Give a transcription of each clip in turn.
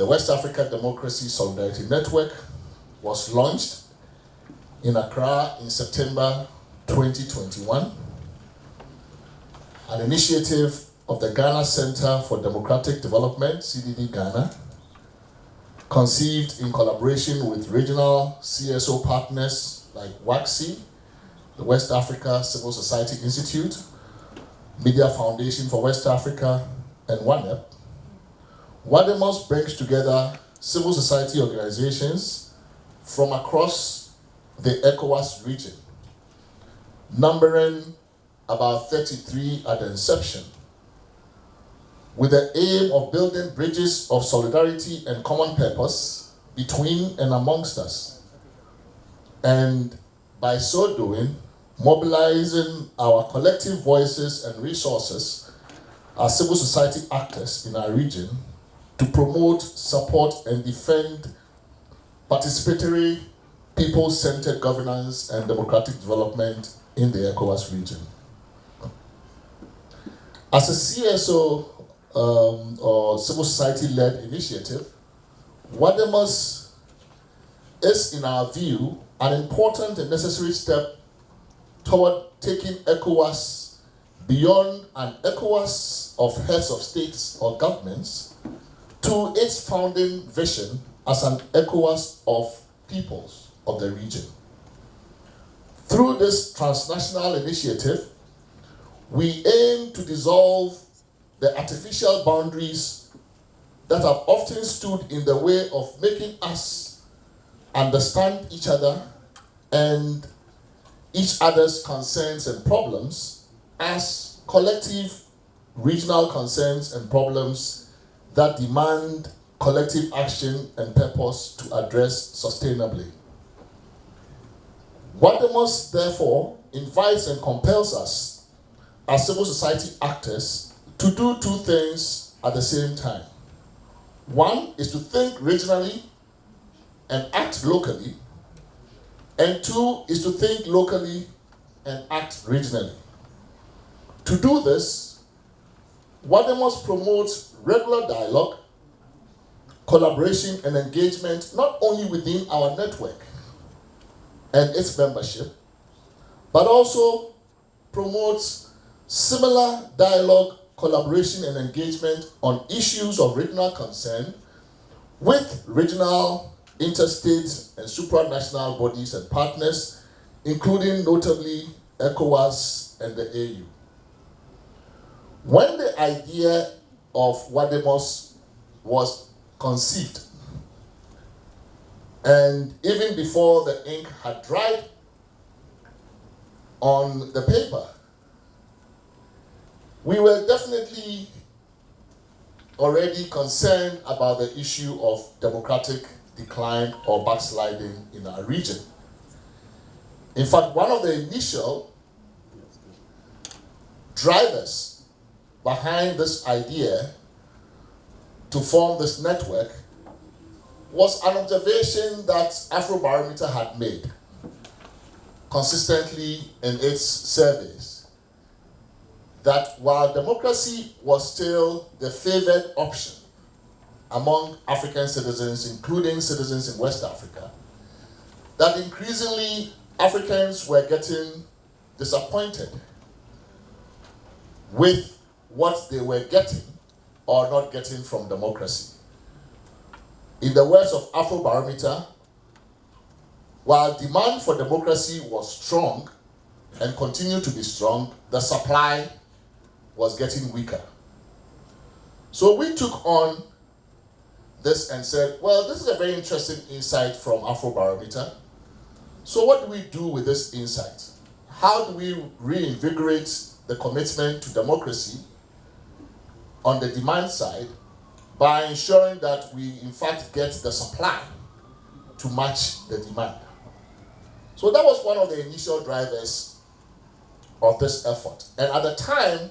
the West Africa Democracy Solidarity Network was launched in Accra in September 2021, an initiative of the Ghana Center for Democratic Development, CDD Ghana, conceived in collaboration with regional CSO partners like WACSI, the West Africa Civil Society Institute, Media Foundation for West Africa, and WANEP. WADEMOS brings together civil society organizations from across the ECOWAS region, numbering about 33 at the inception, with the aim of building bridges of solidarity and common purpose between and amongst us, and by so doing, mobilizing our collective voices and resources as civil society actors in our region to promote, support, and defend participatory, people-centered governance and democratic development in the ECOWAS region. As a CSO or civil society-led initiative, WADEMOS is, in our view, an important and necessary step toward taking ECOWAS beyond an ECOWAS of heads of states or governments to its founding vision as an ECOWAS of peoples of the region. Through this transnational initiative, we aim to dissolve the artificial boundaries that have often stood in the way of making us understand each other and each other's concerns and problems as collective regional concerns and problems that demand collective action and purpose to address sustainably. WADEMOS, therefore, invites and compels us as civil society actors to do two things at the same time. One is to think regionally and act locally, and two is to think locally and act regionally. To do this, WADEMOS promotes regular dialogue, collaboration, and engagement not only within our network and its membership, but also promotes similar dialogue, collaboration, and engagement on issues of regional concern with regional, interstate, and supranational bodies and partners, including notably ECOWAS and the AU. When the idea of WADEMOS was conceived, and even before the ink had dried on the paper, we were definitely already concerned about the issue of democratic decline or backsliding in our region. In fact, one of the initial drivers behind this idea to form this network was an observation that Afrobarometer had made consistently in its surveys, that while democracy was still the favored option among African citizens, including citizens in West Africa, that increasingly Africans were getting disappointed with what they were getting or not getting from democracy. In the words of Afrobarometer, while demand for democracy was strong and continued to be strong, the supply was getting weaker. So we took on this and said, well, this is a very interesting insight from Afrobarometer. So what do we do with this insight? How do we reinvigorate the commitment to democracy on the demand side by ensuring that we in fact get the supply to match the demand? So that was one of the initial drivers of this effort. And at the time,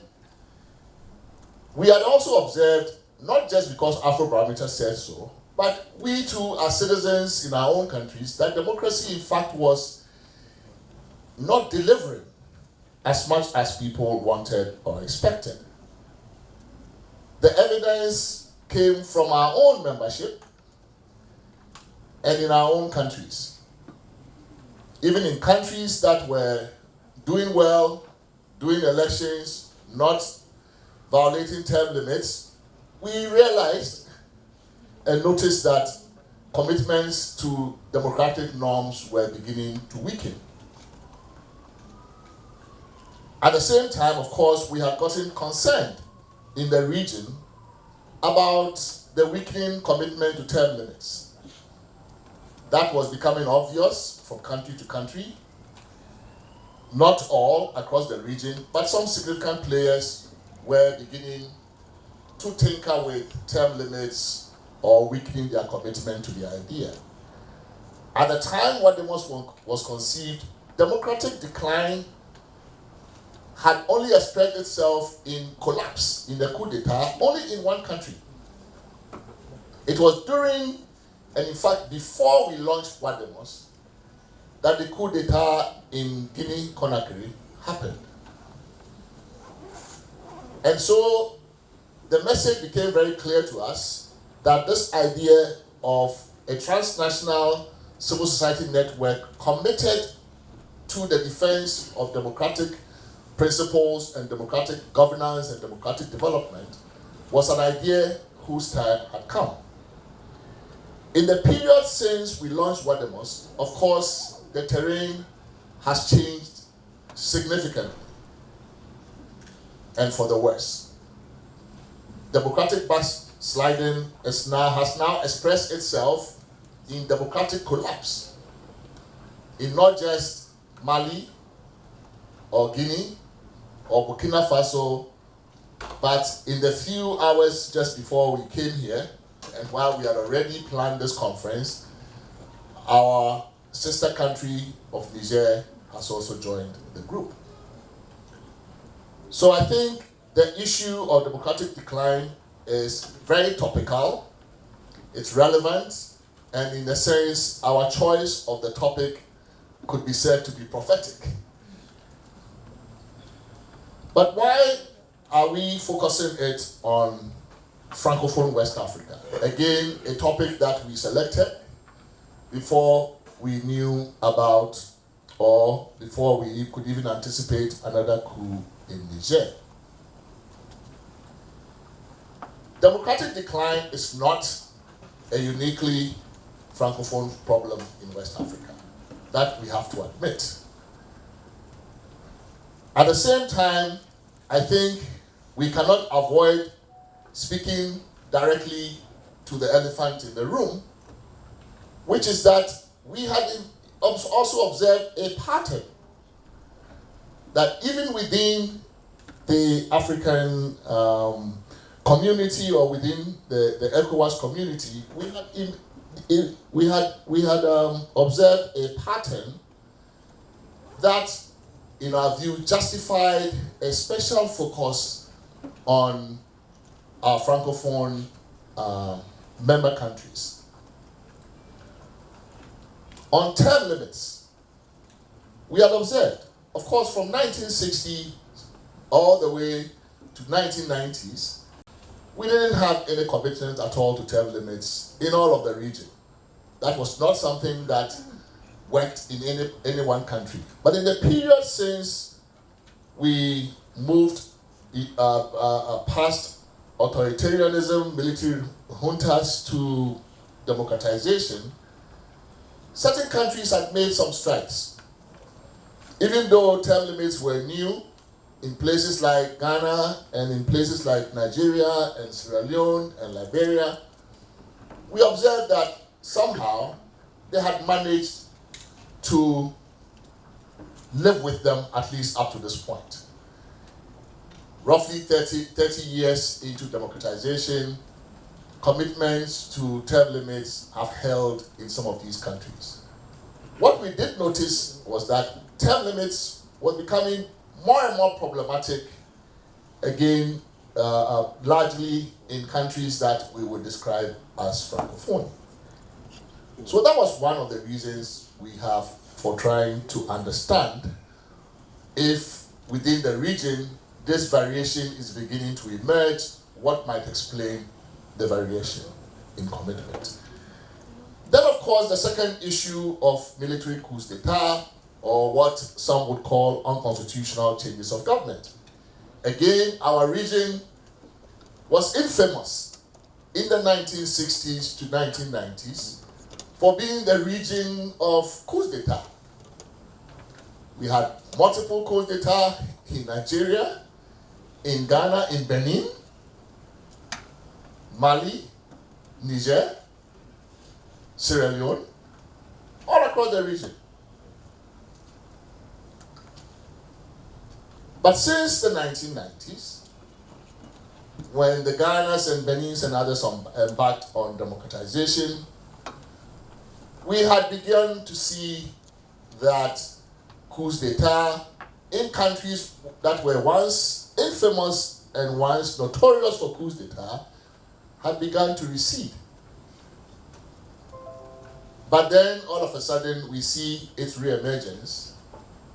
we had also observed, not just because Afrobarometer said so, but we too, as citizens in our own countries, that democracy in fact was not delivering as much as people wanted or expected. The evidence came from our own membership and in our own countries. Even in countries that were doing well, doing elections, not violating term limits, we realized and noticed that commitments to democratic norms were beginning to weaken. At the same time, of course, we had gotten concerned in the region about the weakening commitment to term limits. That was becoming obvious from country to country. Not all across the region, but some significant players were beginning to tinker with term limits or weakening their commitment to the idea. At the time WADEMOS was conceived, democratic decline had only expressed itself in collapse, in the coup d'etat, only in one country. It was during, and in fact before we launched WADEMOS, that the coup d'etat in Guinea-Conakry happened. And so the message became very clear to us that this idea of a transnational civil society network committed to the defense of democratic principles and democratic governance and democratic development was an idea whose time had come. In the period since we launched WADEMOS, of course, the terrain has changed significantly and for the worse. Democratic backsliding has now expressed itself in democratic collapse in not just Mali or Guinea or Burkina Faso, but in the few hours just before we came here, and while we had already planned this conference, our sister country of Niger has also joined the group. So I think the issue of democratic decline is very topical, it's relevant, and in a sense, our choice of the topic could be said to be prophetic. But why are we focusing it on Francophone West Africa? Again, a topic that we selected before we knew about or before we could even anticipate another coup in Niger. Democratic decline is not a uniquely Francophone problem in West Africa. That we have to admit. At the same time, I think we cannot avoid speaking directly to the elephant in the room, which is that we had also observed a pattern that even within the African community or within the ECOWAS community, we had observed a pattern that, in our view, justified a special focus on our Francophone member countries. On term limits, we had observed, of course, from 1960 all the way to 1990s, we didn't have any commitment at all to term limits in all of the region. That was not something that worked in any one country. But in the period since we moved past authoritarianism, military juntas to democratization, certain countries had made some strides. Even though term limits were new in places like Ghana and in places like Nigeria and Sierra Leone and Liberia, we observed that somehow they had managed to live with them at least up to this point. Roughly 30 years into democratization, commitments to term limits have held in some of these countries. What we did notice was that term limits were becoming more and more problematic, again, largely in countries that we would describe as Francophone. So that was one of the reasons we have for trying to understand if within the region this variation is beginning to emerge, what might explain the variation in commitment. Then, of course, the second issue of military coups d'etat, or what some would call unconstitutional changes of government. Again, our region was infamous in the 1960s to 1990s for being the region of coups d'etat. We had multiple coups d'etat in Nigeria, in Ghana, in Benin, Mali, Niger, Sierra Leone, all across the region. But since the 1990s, when the Ghanas and Benins and others embarked on democratization, we had begun to see that coups d'etat in countries that were once infamous and once notorious for coups d'etat had begun to recede. But then, all of a sudden, we see its re-emergence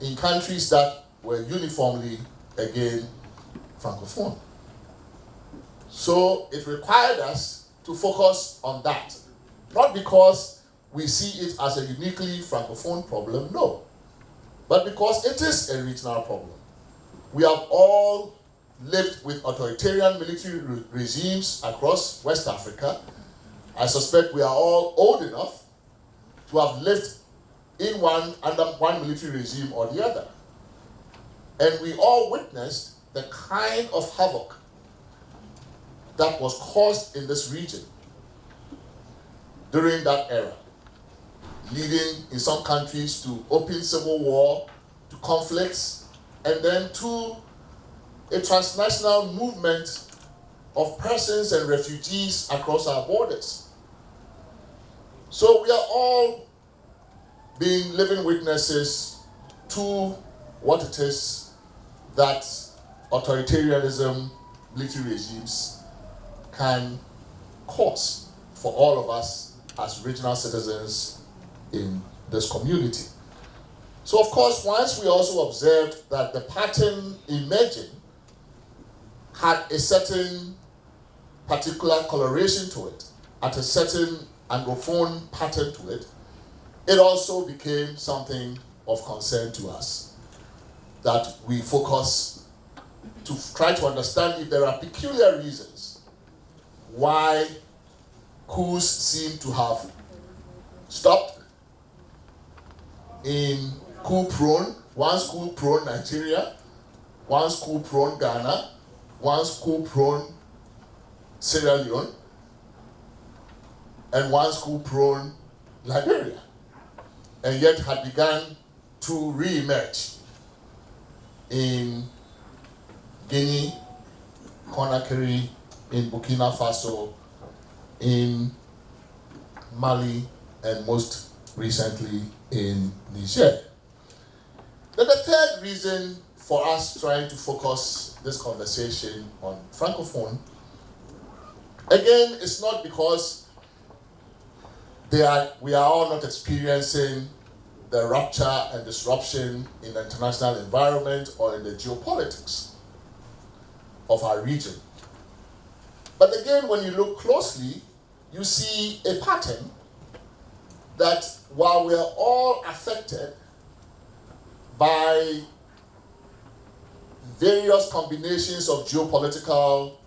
in countries that were uniformly, again, Francophone. So it required us to focus on that. Not because we see it as a uniquely Francophone problem, no. But because it is a regional problem. We have all lived with authoritarian military regimes across West Africa. I suspect we are all old enough to have lived in under one military regime or the other. And we all witnessed the kind of havoc that was caused in this region during that era, leading in some countries to open civil war, to conflicts, and then to a transnational movement of persons and refugees across our borders. So we are all being living witnesses to what it is that authoritarianism, military regimes can cause for all of us as regional citizens in this community. So of course, once we also observed that the pattern emerging had a certain particular coloration to it, at a certain Anglophone pattern to it, it also became something of concern to us, that we focus to try to understand if there are peculiar reasons why coups seem to have stopped in coup-prone, once coup-prone Nigeria, once coup-prone Ghana, once coup-prone Sierra Leone, and once coup-prone Liberia, and yet had begun to re-emerge in Guinea, Conakry, in Burkina Faso, in Mali, and most recently in Niger. Then the third reason for us trying to focus this conversation on Francophone, again, it's not because we are all not experiencing the rupture and disruption in the international environment or in the geopolitics of our region. But again, when you look closely, you see a pattern that while we are all affected by various combinations of geopolitical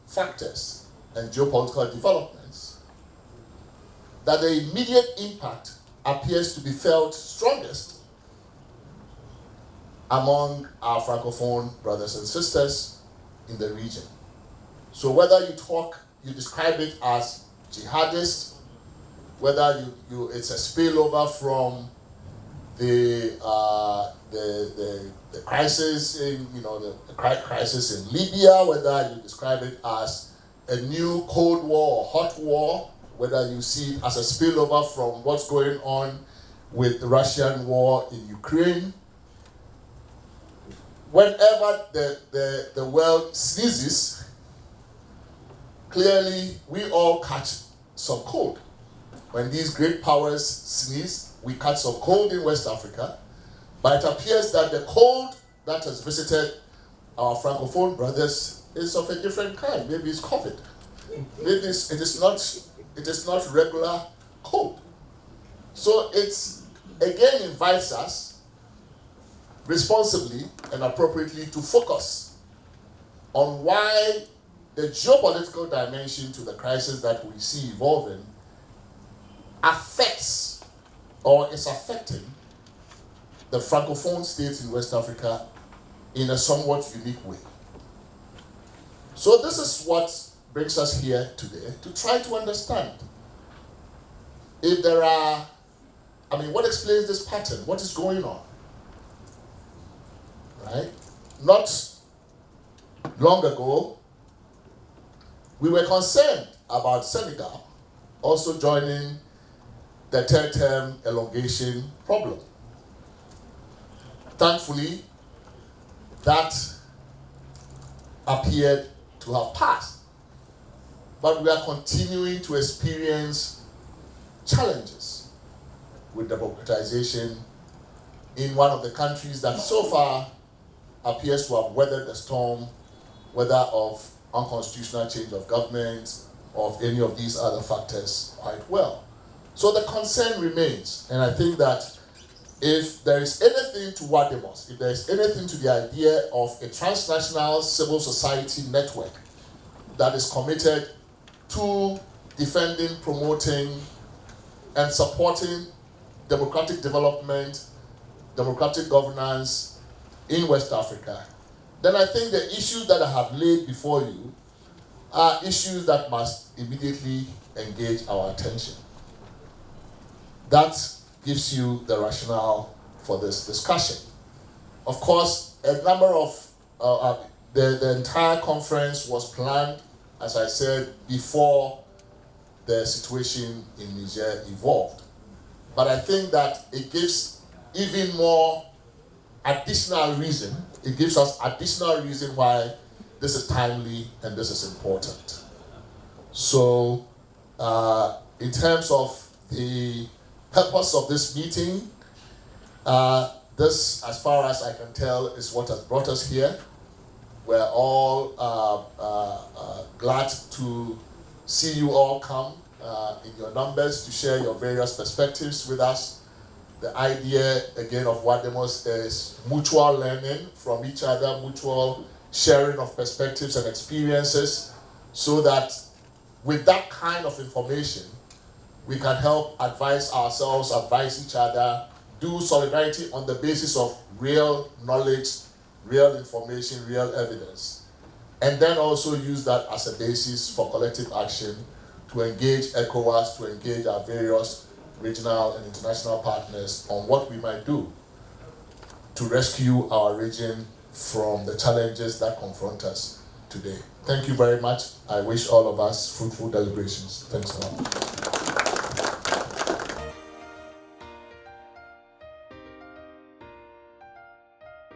factors and geopolitical developments, that the immediate impact appears to be felt strongest among our Francophone brothers and sisters in the region. So whether you describe it as jihadist, whether it's a spillover from the crisis in the crisis in Libya, whether you describe it as a new Cold War or hot war, whether you see it as a spillover from what's going on with the Russian war in Ukraine. Whenever the world sneezes, clearly we all catch some cold. When these great powers sneeze, we catch some cold in West Africa, but it appears that the cold that has visited our Francophone brothers is of a different kind. Maybe it's COVID. It is not regular code. So it again invites us responsibly and appropriately to focus on why the geopolitical dimension to the crisis that we see evolving affects or is affecting the Francophone states in West Africa in a somewhat unique way. So this is what brings us here today, to try to understand if there are, what explains this pattern? What is going on? Right? Not long ago, we were concerned about Senegal also joining the third term elongation problem. Thankfully, that appeared to have passed. But we are continuing to experience challenges with democratization in one of the countries that so far appears to have weathered the storm, whether of unconstitutional change of government or of any of these other factors, quite well. So the concern remains, and I think that if there is anything to WADEMOS, if there is anything to the idea of a transnational civil society network that is committed to defending, promoting, and supporting democratic development, democratic governance in West Africa, then I think the issues that I have laid before you are issues that must immediately engage our attention. That gives you the rationale for this discussion. Of course, a number of, the entire conference was planned, as I said, before the situation in Niger evolved. But I think that it gives even more additional reason, it gives us additional reason why this is timely and this is important. So, in terms of the purpose of this meeting, this, as far as I can tell, is what has brought us here. We're all glad to see you all come in your numbers to share your various perspectives with us. The idea, again, of WADEMOS is mutual learning from each other, mutual sharing of perspectives and experiences, so that with that kind of information, we can help advise ourselves, advise each other, do solidarity on the basis of real knowledge, real information, real evidence, and then also use that as a basis for collective action to engage ECOWAS, to engage our various regional and international partners on what we might do to rescue our region from the challenges that confront us today. Thank you very much. I wish all of us fruitful deliberations. Thanks a lot.